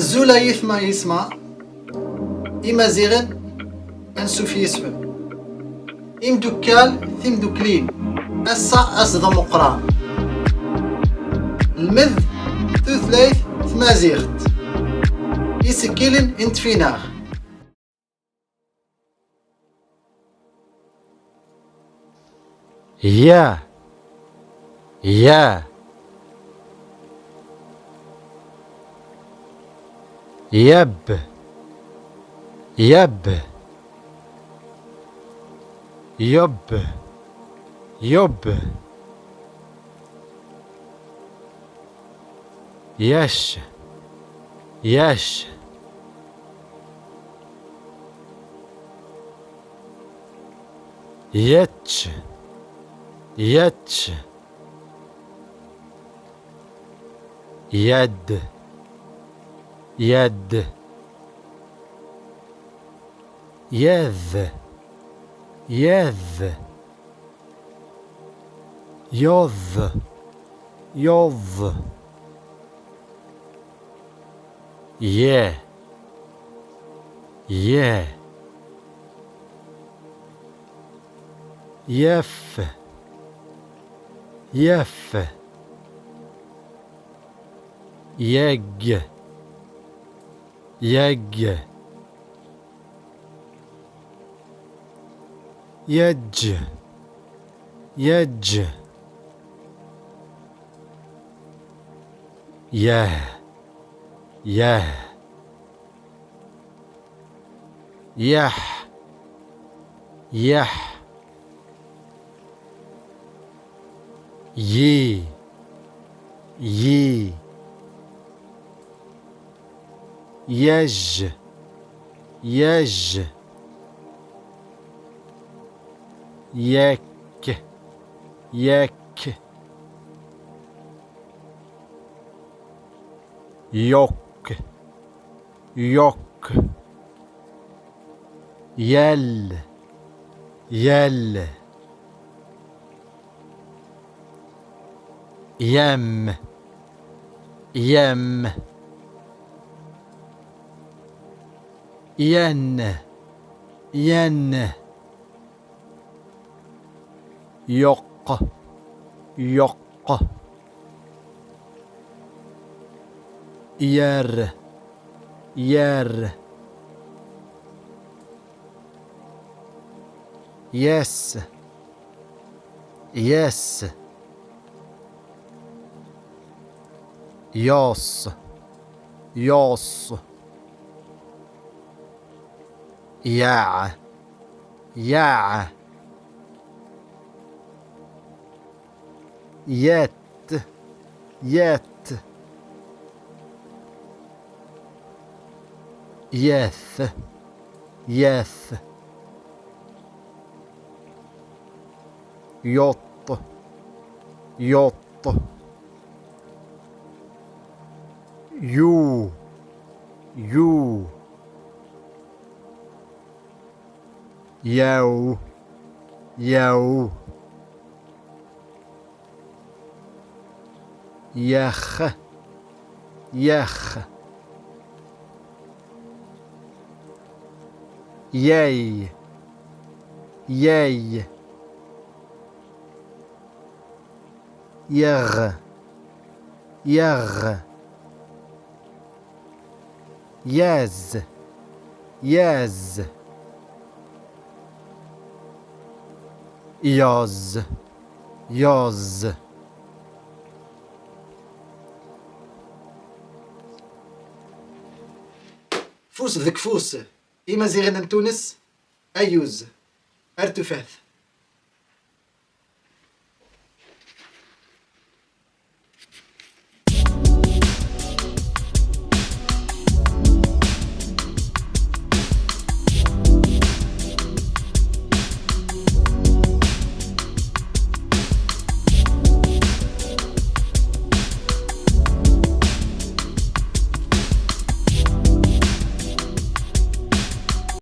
الزولا يثما يسمع إما زيغن أنسو في يسمع إم دوكال ثم دوكلين أسا أصدم قران المذ ثلاث ثمازيغت يسكيلن انت فيناغ يا يا يب يب يب يب يش يش يتش يتش يد يد يذ يذ يض يض يه يه يف يف يج يج يج يج يه يه يح يح يي يي يج يج يك يك يك يك يل يل يم يم ين ين يق يق ير ير يس يس ياس ياس يع يع يت يت يث يث يط يط يو يو يو يو يخ يخ يي يي يغ يغ يز يز ياز ياز فوس ذك فوس إما زيغن تونس أيوز أرتفاث